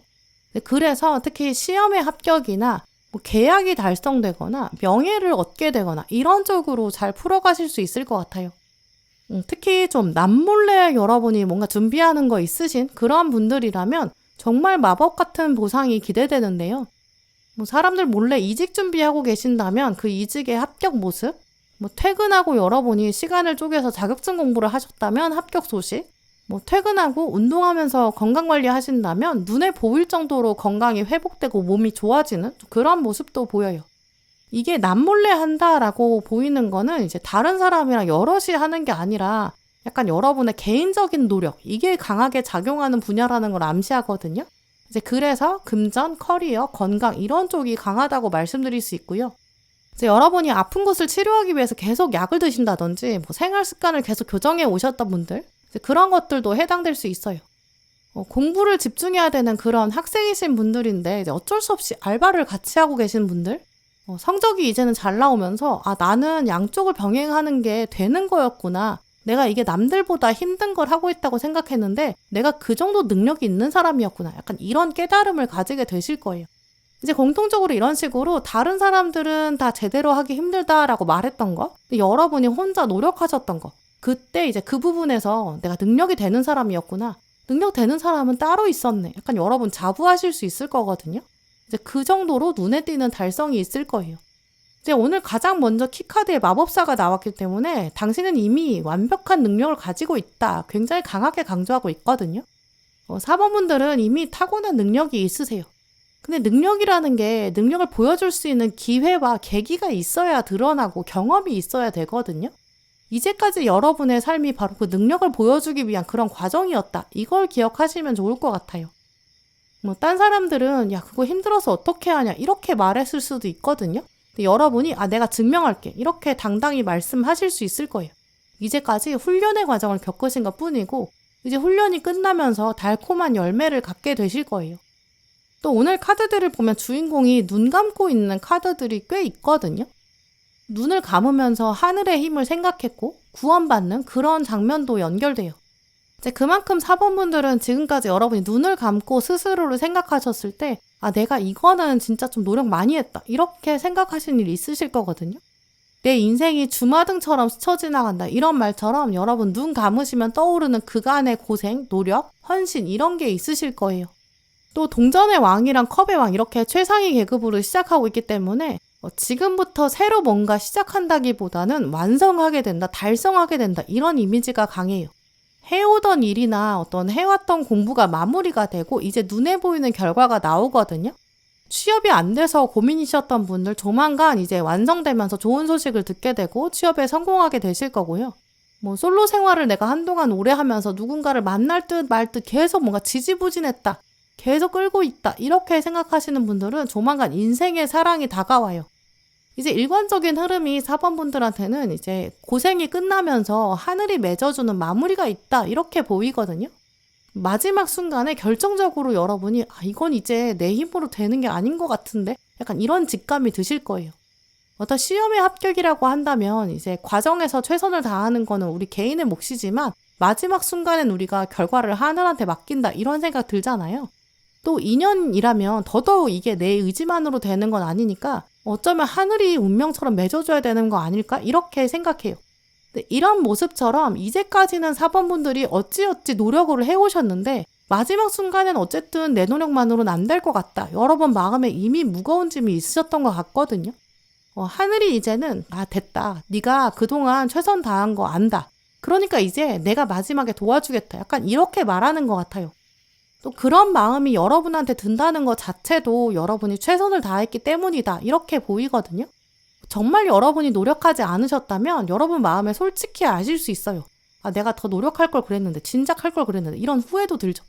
그래서 특히 시험의 합격이나 계약이 달성되거나 명예를 얻게 되거나 이런 쪽으로 잘 풀어가실 수 있을 것 같아요. 특히 좀 남몰래 여러분이 뭔가 준비하는 거 있으신 그런 분들이라면 정말 마법 같은 보상이 기대되는데요. 사람들 몰래 이직 준비하고 계신다면 그 이직의 합격 모습, 퇴근하고 여러분이 시간을 쪼개서 자격증 공부를 하셨다면 합격 소식, 퇴근하고 운동하면서 건강관리 하신다면 눈에 보일 정도로 건강이 회복되고 몸이 좋아지는 그런 모습도 보여요. 이게 남몰래 한다라고 보이는 거는 이제 다른 사람이랑 여럿이 하는 게 아니라 약간 여러분의 개인적인 노력, 이게 강하게 작용하는 분야라는 걸 암시하거든요. 이제 그래서 금전, 커리어, 건강 이런 쪽이 강하다고 말씀드릴 수 있고요. 이제 여러분이 아픈 것을 치료하기 위해서 계속 약을 드신다든지 생활 습관을 계속 교정해 오셨던 분들, 그런 것들도 해당될 수 있어요. 공부를 집중해야 되는 그런 학생이신 분들인데 이제 어쩔 수 없이 알바를 같이 하고 계신 분들, 성적이 이제는 잘 나오면서 나는 양쪽을 병행하는 게 되는 거였구나. 내가 이게 남들보다 힘든 걸 하고 있다고 생각했는데 내가 그 정도 능력이 있는 사람이었구나. 약간 이런 깨달음을 가지게 되실 거예요. 이제 공통적으로 이런 식으로 다른 사람들은 다 제대로 하기 힘들다라고 말했던 거, 여러분이 혼자 노력하셨던 거, 그때 이제 그 부분에서 내가 능력이 되는 사람이었구나. 능력 되는 사람은 따로 있었네. 약간 여러분 자부하실 수 있을 거거든요. 이제 그 정도로 눈에 띄는 달성이 있을 거예요. 이제 오늘 가장 먼저 키카드의 마법사가 나왔기 때문에 당신은 이미 완벽한 능력을 가지고 있다. 굉장히 강하게 강조하고 있거든요. 4번 분들은 이미 타고난 능력이 있으세요. 근데 능력이라는 게 능력을 보여줄 수 있는 기회와 계기가 있어야 드러나고 경험이 있어야 되거든요. 이제까지 여러분의 삶이 바로 그 능력을 보여주기 위한 그런 과정이었다. 이걸 기억하시면 좋을 것 같아요. 딴 사람들은 야 그거 힘들어서 어떻게 하냐 이렇게 말했을 수도 있거든요. 근데 여러분이 내가 증명할게 이렇게 당당히 말씀하실 수 있을 거예요. 이제까지 훈련의 과정을 겪으신 것 뿐이고 이제 훈련이 끝나면서 달콤한 열매를 갖게 되실 거예요. 또 오늘 카드들을 보면 주인공이 눈 감고 있는 카드들이 꽤 있거든요. 눈을 감으면서 하늘의 힘을 생각했고 구원받는 그런 장면도 연결돼요. 이제 그만큼 4번 분들은 지금까지 여러분이 눈을 감고 스스로를 생각하셨을 때 내가 이거는 진짜 좀 노력 많이 했다 이렇게 생각하시는 일 있으실 거거든요. 내 인생이 주마등처럼 스쳐 지나간다 이런 말처럼 여러분 눈 감으시면 떠오르는 그간의 고생, 노력, 헌신 이런 게 있으실 거예요. 또 동전의 왕이랑 컵의 왕 이렇게 최상위 계급으로 시작하고 있기 때문에 지금부터 새로 뭔가 시작한다기보다는 완성하게 된다, 달성하게 된다 이런 이미지가 강해요. 해오던 일이나 어떤 해왔던 공부가 마무리가 되고 이제 눈에 보이는 결과가 나오거든요. 취업이 안 돼서 고민이셨던 분들 조만간 이제 완성되면서 좋은 소식을 듣게 되고 취업에 성공하게 되실 거고요. 솔로 생활을 내가 한동안 오래 하면서 누군가를 만날 듯 말 듯 계속 뭔가 지지부진했다. 계속 끌고 있다. 이렇게 생각하시는 분들은 조만간 인생의 사랑이 다가와요. 이제 일관적인 흐름이 4번 분들한테는 이제 고생이 끝나면서 하늘이 맺어주는 마무리가 있다 이렇게 보이거든요. 마지막 순간에 결정적으로 여러분이 이건 이제 내 힘으로 되는 게 아닌 것 같은데 약간 이런 직감이 드실 거예요. 어떤 시험의 합격이라고 한다면 이제 과정에서 최선을 다하는 거는 우리 개인의 몫이지만 마지막 순간엔 우리가 결과를 하늘한테 맡긴다 이런 생각 들잖아요. 또 인연이라면 더더욱 이게 내 의지만으로 되는 건 아니니까 어쩌면 하늘이 운명처럼 맺어줘야 되는 거 아닐까 이렇게 생각해요. 근데 이런 모습처럼 이제까지는 4번 분들이 어찌어찌 노력을 해오셨는데 마지막 순간엔 어쨌든 내 노력만으로는 안 될 것 같다. 여러분 마음에 이미 무거운 짐이 있으셨던 것 같거든요. 하늘이 이제는 됐다. 네가 그동안 최선 다한 거 안다. 그러니까 이제 내가 마지막에 도와주겠다. 약간 이렇게 말하는 것 같아요. 또 그런 마음이 여러분한테 든다는 것 자체도 여러분이 최선을 다했기 때문이다. 이렇게 보이거든요. 정말 여러분이 노력하지 않으셨다면 여러분 마음에 솔직히 아실 수 있어요. 내가 더 노력할 걸 그랬는데, 진작 할 걸 그랬는데 이런 후회도 들죠.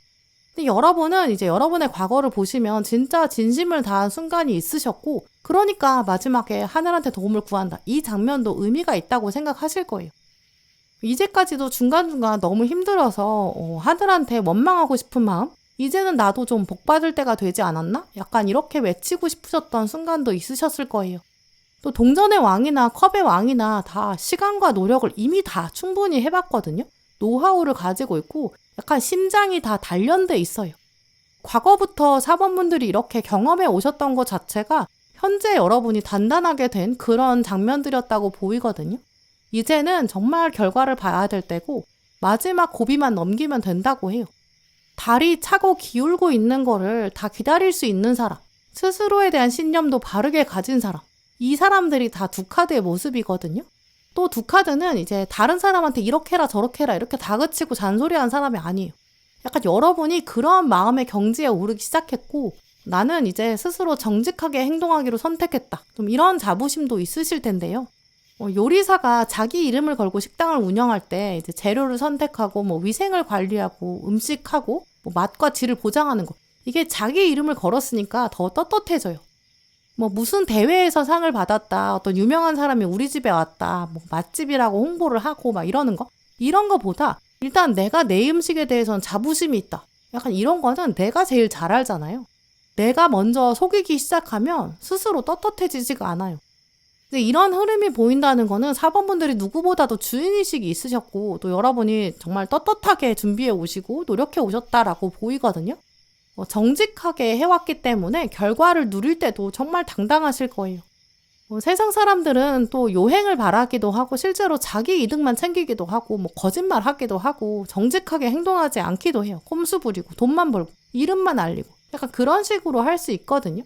근데 여러분은 이제 여러분의 과거를 보시면 진짜 진심을 다한 순간이 있으셨고 그러니까 마지막에 하늘한테 도움을 구한다. 이 장면도 의미가 있다고 생각하실 거예요. 이제까지도 중간중간 너무 힘들어서 하늘한테 원망하고 싶은 마음? 이제는 나도 좀 복받을 때가 되지 않았나? 약간 이렇게 외치고 싶으셨던 순간도 있으셨을 거예요. 또 동전의 왕이나 컵의 왕이나 다 시간과 노력을 이미 다 충분히 해봤거든요. 노하우를 가지고 있고 약간 심장이 다 단련돼 있어요. 과거부터 4번 분들이 이렇게 경험해 오셨던 것 자체가 현재 여러분이 단단하게 된 그런 장면들이었다고 보이거든요. 이제는 정말 결과를 봐야 될 때고 마지막 고비만 넘기면 된다고 해요. 달이 차고 기울고 있는 거를 다 기다릴 수 있는 사람, 스스로에 대한 신념도 바르게 가진 사람, 이 사람들이 다 두 카드의 모습이거든요. 또 두 카드는 이제 다른 사람한테 이렇게 해라 저렇게 해라 이렇게 다그치고 잔소리하는 사람이 아니에요. 약간 여러분이 그런 마음의 경지에 오르기 시작했고 나는 이제 스스로 정직하게 행동하기로 선택했다. 좀 이런 자부심도 있으실 텐데요. 요리사가 자기 이름을 걸고 식당을 운영할 때 이제 재료를 선택하고 위생을 관리하고 음식하고 맛과 질을 보장하는 거. 이게 자기 이름을 걸었으니까 더 떳떳해져요. 무슨 대회에서 상을 받았다. 어떤 유명한 사람이 우리 집에 왔다. 맛집이라고 홍보를 하고 이러는 거. 이런 거보다 일단 내가 내 음식에 대해서는 자부심이 있다. 약간 이런 거는 내가 제일 잘 알잖아요. 내가 먼저 속이기 시작하면 스스로 떳떳해지지가 않아요. 근데 이런 흐름이 보인다는 거는 4번 분들이 누구보다도 주인의식이 있으셨고 또 여러분이 정말 떳떳하게 준비해 오시고 노력해 오셨다라고 보이거든요. 정직하게 해왔기 때문에 결과를 누릴 때도 정말 당당하실 거예요. 세상 사람들은 또 요행을 바라기도 하고 실제로 자기 이득만 챙기기도 하고 거짓말 하기도 하고 정직하게 행동하지 않기도 해요. 꼼수 부리고 돈만 벌고 이름만 알리고 약간 그런 식으로 할 수 있거든요.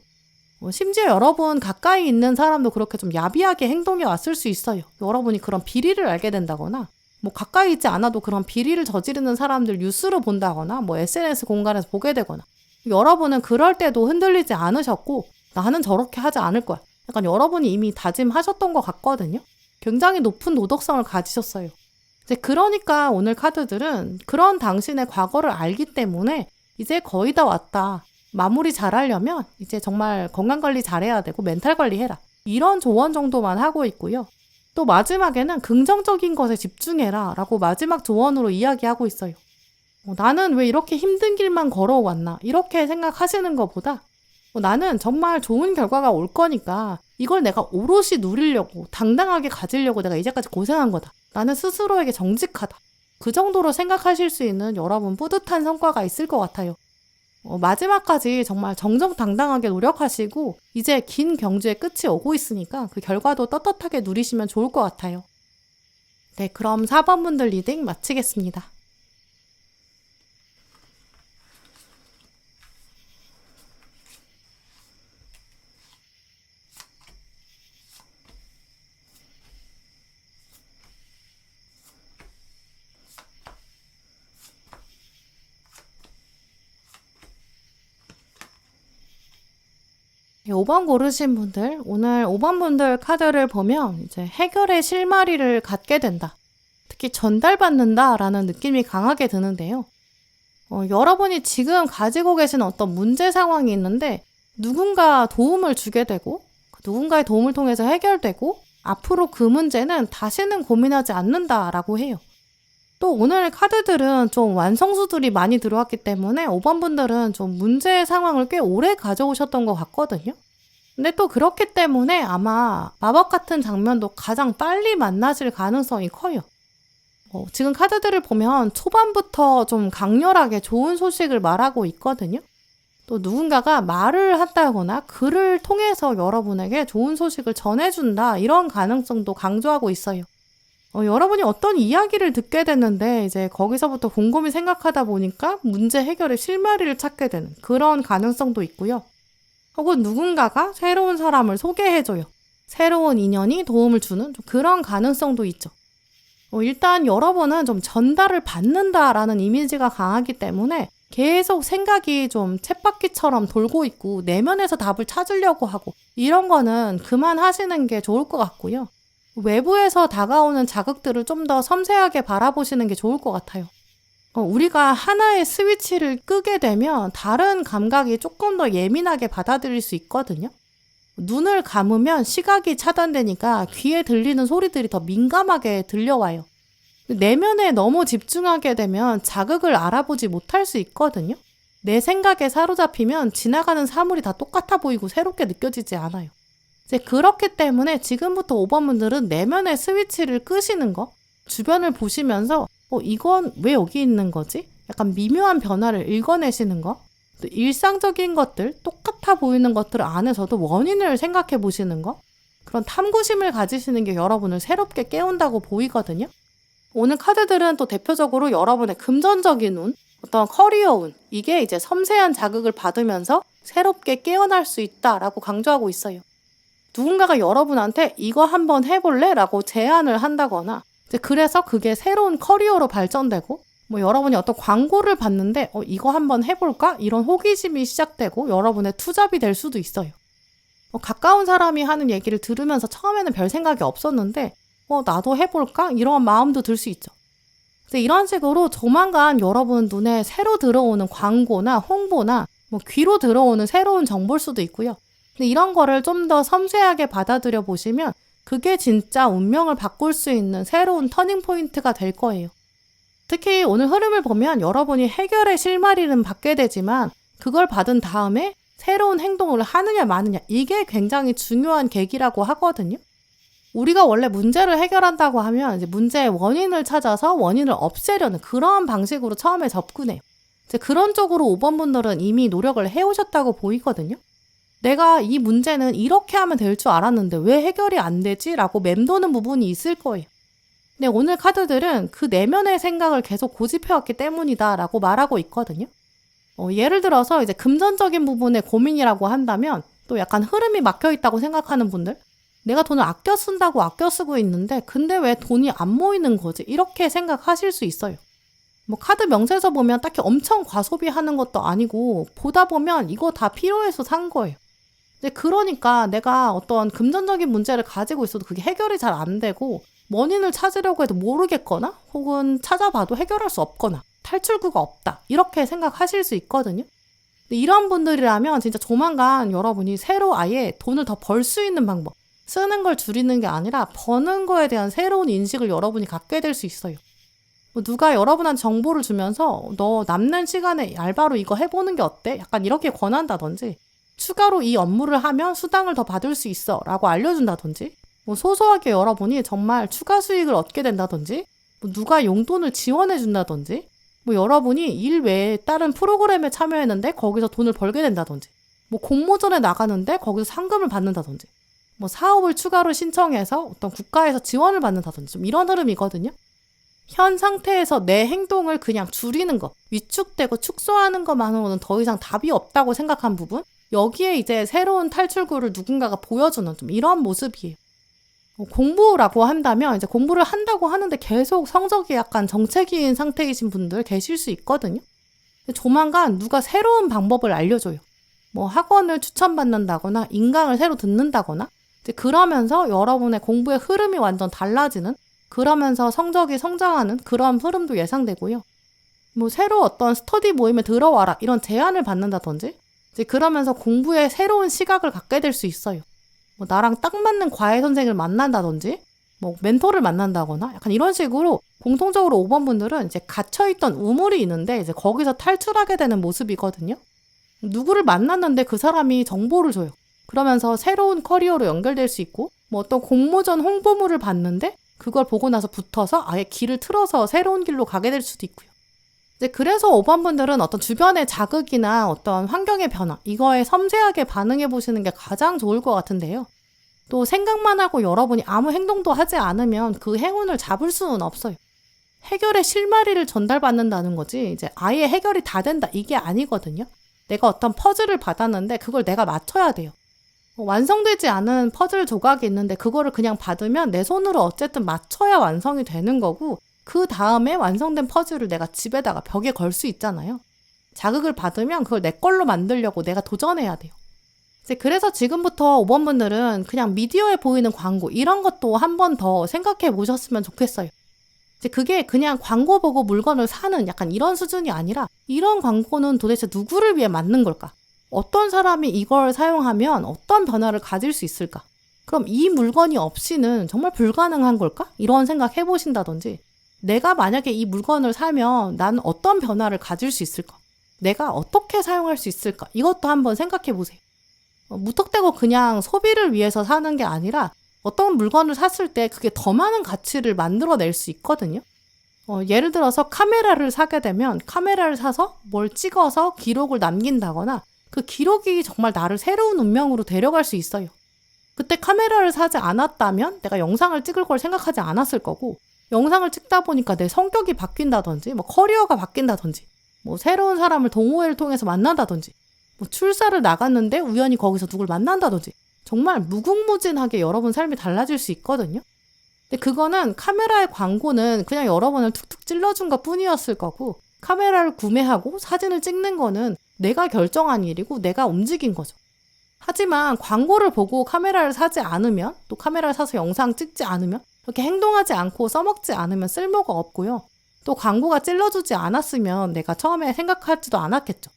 심지어 여러분 가까이 있는 사람도 그렇게 좀 야비하게 행동해 왔을 수 있어요. 여러분이 그런 비리를 알게 된다거나 가까이 있지 않아도 그런 비리를 저지르는 사람들 뉴스로 본다거나 SNS 공간에서 보게 되거나 여러분은 그럴 때도 흔들리지 않으셨고 나는 저렇게 하지 않을 거야. 약간 여러분이 이미 다짐하셨던 것 같거든요. 굉장히 높은 도덕성을 가지셨어요. 이제 그러니까 오늘 카드들은 그런 당신의 과거를 알기 때문에 이제 거의 다 왔다. 마무리 잘하려면 이제 정말 건강관리 잘해야 되고 멘탈 관리해라. 이런 조언 정도만 하고 있고요. 또 마지막에는 긍정적인 것에 집중해라 라고 마지막 조언으로 이야기하고 있어요. 나는 왜 이렇게 힘든 길만 걸어왔나 이렇게 생각하시는 것보다 나는 정말 좋은 결과가 올 거니까 이걸 내가 오롯이 누리려고 당당하게 가지려고 내가 이제까지 고생한 거다. 나는 스스로에게 정직하다. 그 정도로 생각하실 수 있는 여러분 뿌듯한 성과가 있을 것 같아요. 마지막까지 정말 정정당당하게 노력하시고 이제 긴 경주의 끝이 오고 있으니까 그 결과도 떳떳하게 누리시면 좋을 것 같아요. 네, 그럼 4번 분들 리딩 마치겠습니다. 네, 5번 고르신 분들, 오늘 5번 분들 카드를 보면 이제 해결의 실마리를 갖게 된다. 특히 전달받는다 라는 느낌이 강하게 드는데요. 여러분이 지금 가지고 계신 어떤 문제 상황이 있는데 누군가 도움을 주게 되고 그 누군가의 도움을 통해서 해결되고 앞으로 그 문제는 다시는 고민하지 않는다라고 해요. 또 오늘 카드들은 좀 완성수들이 많이 들어왔기 때문에 5번 분들은 좀 문제의 상황을 꽤 오래 가져오셨던 것 같거든요. 근데 또 그렇기 때문에 아마 마법 같은 장면도 가장 빨리 만나실 가능성이 커요. 지금 카드들을 보면 초반부터 좀 강렬하게 좋은 소식을 말하고 있거든요. 또 누군가가 말을 한다거나 글을 통해서 여러분에게 좋은 소식을 전해준다, 이런 가능성도 강조하고 있어요. 여러분이 어떤 이야기를 듣게 됐는데 이제 거기서부터 곰곰이 생각하다 보니까 문제 해결의 실마리를 찾게 되는 그런 가능성도 있고요. 혹은 누군가가 새로운 사람을 소개해줘요. 새로운 인연이 도움을 주는 좀 그런 가능성도 있죠. 일단 여러분은 좀 전달을 받는다라는 이미지가 강하기 때문에 계속 생각이 좀 쳇바퀴처럼 돌고 있고 내면에서 답을 찾으려고 하고 이런 거는 그만하시는 게 좋을 것 같고요. 외부에서 다가오는 자극들을 좀 더 섬세하게 바라보시는 게 좋을 것 같아요. 우리가 하나의 스위치를 끄게 되면 다른 감각이 조금 더 예민하게 받아들일 수 있거든요. 눈을 감으면 시각이 차단되니까 귀에 들리는 소리들이 더 민감하게 들려와요. 내면에 너무 집중하게 되면 자극을 알아보지 못할 수 있거든요. 내 생각에 사로잡히면 지나가는 사물이 다 똑같아 보이고 새롭게 느껴지지 않아요. 이제 그렇기 때문에 지금부터 5번 분들은 내면의 스위치를 끄시는 거, 주변을 보시면서 이건 왜 여기 있는 거지? 약간 미묘한 변화를 읽어내시는 거, 또 일상적인 것들, 똑같아 보이는 것들 안에서도 원인을 생각해 보시는 거, 그런 탐구심을 가지시는 게 여러분을 새롭게 깨운다고 보이거든요. 오늘 카드들은 또 대표적으로 여러분의 금전적인 운, 어떤 커리어 운, 이게 이제 섬세한 자극을 받으면서 새롭게 깨어날 수 있다라고 강조하고 있어요. 누군가가 여러분한테 이거 한번 해볼래? 라고 제안을 한다거나 이제 그래서 그게 새로운 커리어로 발전되고 여러분이 어떤 광고를 봤는데 이거 한번 해볼까? 이런 호기심이 시작되고 여러분의 투잡이 될 수도 있어요. 가까운 사람이 하는 얘기를 들으면서 처음에는 별 생각이 없었는데 나도 해볼까? 이런 마음도 들 수 있죠. 이런 식으로 조만간 여러분 눈에 새로 들어오는 광고나 홍보나 귀로 들어오는 새로운 정보일 수도 있고요. 근데 이런 거를 좀 더 섬세하게 받아들여 보시면 그게 진짜 운명을 바꿀 수 있는 새로운 터닝 포인트가 될 거예요. 특히 오늘 흐름을 보면 여러분이 해결의 실마리는 받게 되지만 그걸 받은 다음에 새로운 행동을 하느냐 마느냐, 이게 굉장히 중요한 계기라고 하거든요. 우리가 원래 문제를 해결한다고 하면 이제 문제의 원인을 찾아서 원인을 없애려는 그런 방식으로 처음에 접근해요. 이제 그런 쪽으로 5번 분들은 이미 노력을 해오셨다고 보이거든요. 내가 이 문제는 이렇게 하면 될 줄 알았는데 왜 해결이 안 되지? 라고 맴도는 부분이 있을 거예요. 근데 오늘 카드들은 그 내면의 생각을 계속 고집해왔기 때문이다 라고 말하고 있거든요. 예를 들어서 이제 금전적인 부분에 고민이라고 한다면 또 약간 흐름이 막혀있다고 생각하는 분들, 내가 돈을 아껴 쓴다고 아껴 쓰고 있는데 근데 왜 돈이 안 모이는 거지? 이렇게 생각하실 수 있어요. 카드 명세서 보면 딱히 엄청 과소비하는 것도 아니고 보다 보면 이거 다 필요해서 산 거예요. 근데 그러니까 내가 어떤 금전적인 문제를 가지고 있어도 그게 해결이 잘 안 되고 원인을 찾으려고 해도 모르겠거나 혹은 찾아봐도 해결할 수 없거나 탈출구가 없다, 이렇게 생각하실 수 있거든요. 근데 이런 분들이라면 진짜 조만간 여러분이 새로 아예 돈을 더 벌 수 있는 방법, 쓰는 걸 줄이는 게 아니라 버는 거에 대한 새로운 인식을 여러분이 갖게 될 수 있어요. 누가 여러분한테 정보를 주면서 너 남는 시간에 알바로 이거 해보는 게 어때? 약간 이렇게 권한다든지, 추가로 이 업무를 하면 수당을 더 받을 수 있어 라고 알려준다든지, 소소하게 여러분이 정말 추가 수익을 얻게 된다든지, 누가 용돈을 지원해 준다든지, 여러분이 일 외에 다른 프로그램에 참여했는데 거기서 돈을 벌게 된다든지, 공모전에 나가는데 거기서 상금을 받는다든지, 사업을 추가로 신청해서 어떤 국가에서 지원을 받는다든지, 좀 이런 흐름이거든요. 현 상태에서 내 행동을 그냥 줄이는 거, 위축되고 축소하는 것만으로는 더 이상 답이 없다고 생각한 부분, 여기에 이제 새로운 탈출구를 누군가가 보여주는 좀 이런 모습이에요. 공부라고 한다면 이제 공부를 한다고 하는데 계속 성적이 약간 정체기인 상태이신 분들 계실 수 있거든요. 조만간 누가 새로운 방법을 알려줘요. 학원을 추천받는다거나 인강을 새로 듣는다거나, 이제 그러면서 여러분의 공부의 흐름이 완전 달라지는, 그러면서 성적이 성장하는 그런 흐름도 예상되고요. 새로 어떤 스터디 모임에 들어와라 이런 제안을 받는다든지, 이제 그러면서 공부에 새로운 시각을 갖게 될 수 있어요. 뭐 나랑 딱 맞는 과외 선생을 만난다든지 뭐 멘토를 만난다거나 약간 이런 식으로 공통적으로 5번 분들은 이제 갇혀있던 우물이 있는데 이제 거기서 탈출하게 되는 모습이거든요. 누구를 만났는데 그 사람이 정보를 줘요. 그러면서 새로운 커리어로 연결될 수 있고 뭐 어떤 공모전 홍보물을 봤는데 그걸 보고 나서 붙어서 아예 길을 틀어서 새로운 길로 가게 될 수도 있고요. 이제 그래서 5번 분들은 어떤 주변의 자극이나 어떤 환경의 변화 이거에 섬세하게 반응해 보시는 게 가장 좋을 것 같은데요. 또 생각만 하고 여러분이 아무 행동도 하지 않으면 그 행운을 잡을 수는 없어요. 해결의 실마리를 전달받는다는 거지 이제 아예 해결이 다 된다 이게 아니거든요. 내가 어떤 퍼즐을 받았는데 그걸 내가 맞춰야 돼요. 완성되지 않은 퍼즐 조각이 있는데 그거를 그냥 받으면 내 손으로 어쨌든 맞춰야 완성이 되는 거고 그 다음에 완성된 퍼즐을 내가 집에다가 벽에 걸 수 있잖아요. 자극을 받으면 그걸 내 걸로 만들려고 내가 도전해야 돼요. 이제 그래서 지금부터 5번 분들은 그냥 미디어에 보이는 광고 이런 것도 한 번 더 생각해 보셨으면 좋겠어요. 이제 그게 그냥 광고 보고 물건을 사는 약간 이런 수준이 아니라 이런 광고는 도대체 누구를 위해 맞는 걸까? 어떤 사람이 이걸 사용하면 어떤 변화를 가질 수 있을까? 그럼 이 물건이 없이는 정말 불가능한 걸까? 이런 생각 해보신다든지 내가 만약에 이 물건을 사면 난 어떤 변화를 가질 수 있을까? 내가 어떻게 사용할 수 있을까? 이것도 한번 생각해 보세요. 무턱대고 그냥 소비를 위해서 사는 게 아니라 어떤 물건을 샀을 때 그게 더 많은 가치를 만들어낼 수 있거든요. 예를 들어서 카메라를 사게 되면 카메라를 사서 뭘 찍어서 기록을 남긴다거나 그 기록이 정말 나를 새로운 운명으로 데려갈 수 있어요. 그때 카메라를 사지 않았다면 내가 영상을 찍을 걸 생각하지 않았을 거고 영상을 찍다 보니까 내 성격이 바뀐다든지 뭐 커리어가 바뀐다든지 뭐 새로운 사람을 동호회를 통해서 만난다든지 뭐 출사를 나갔는데 우연히 거기서 누굴 만난다든지 정말 무궁무진하게 여러분 삶이 달라질 수 있거든요. 근데 그거는 카메라의 광고는 그냥 여러분을 툭툭 찔러준 것 뿐이었을 거고 카메라를 구매하고 사진을 찍는 거는 내가 결정한 일이고 내가 움직인 거죠. 하지만 광고를 보고 카메라를 사지 않으면 또 카메라를 사서 영상 찍지 않으면 이렇게 행동하지 않고 써먹지 않으면 쓸모가 없고요. 또 광고가 찔러주지 않았으면 내가 처음에 생각하지도 않았겠죠.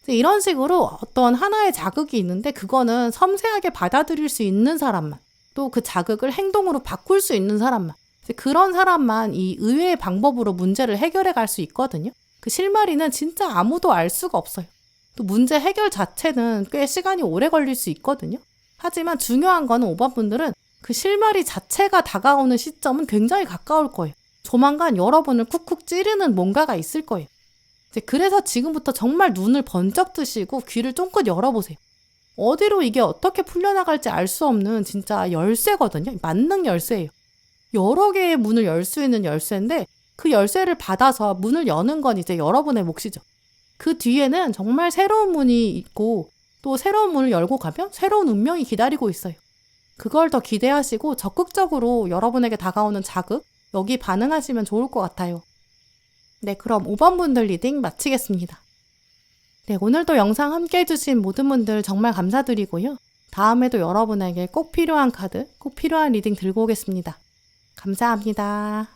이런 식으로 어떤 하나의 자극이 있는데 그거는 섬세하게 받아들일 수 있는 사람만 또 그 자극을 행동으로 바꿀 수 있는 사람만 그런 사람만 이 의외의 방법으로 문제를 해결해 갈 수 있거든요. 그 실마리는 진짜 아무도 알 수가 없어요. 또 문제 해결 자체는 꽤 시간이 오래 걸릴 수 있거든요. 하지만 중요한 거는 5번 분들은 그 실마리 자체가 다가오는 시점은 굉장히 가까울 거예요. 조만간 여러분을 쿡쿡 찌르는 뭔가가 있을 거예요. 그래서 지금부터 정말 눈을 번쩍 뜨시고 귀를 쫑긋 열어보세요. 어디로 이게 어떻게 풀려나갈지 알 수 없는 진짜 열쇠거든요. 만능 열쇠예요. 여러 개의 문을 열 수 있는 열쇠인데 그 열쇠를 받아서 문을 여는 건 이제 여러분의 몫이죠. 그 뒤에는 정말 새로운 문이 있고 또 새로운 문을 열고 가면 새로운 운명이 기다리고 있어요. 그걸 더 기대하시고 적극적으로 여러분에게 다가오는 자극, 여기 반응하시면 좋을 것 같아요. 네, 그럼 5번 분들 리딩 마치겠습니다. 네, 오늘도 영상 함께 해주신 모든 분들 정말 감사드리고요. 다음에도 여러분에게 꼭 필요한 카드, 꼭 필요한 리딩 들고 오겠습니다. 감사합니다.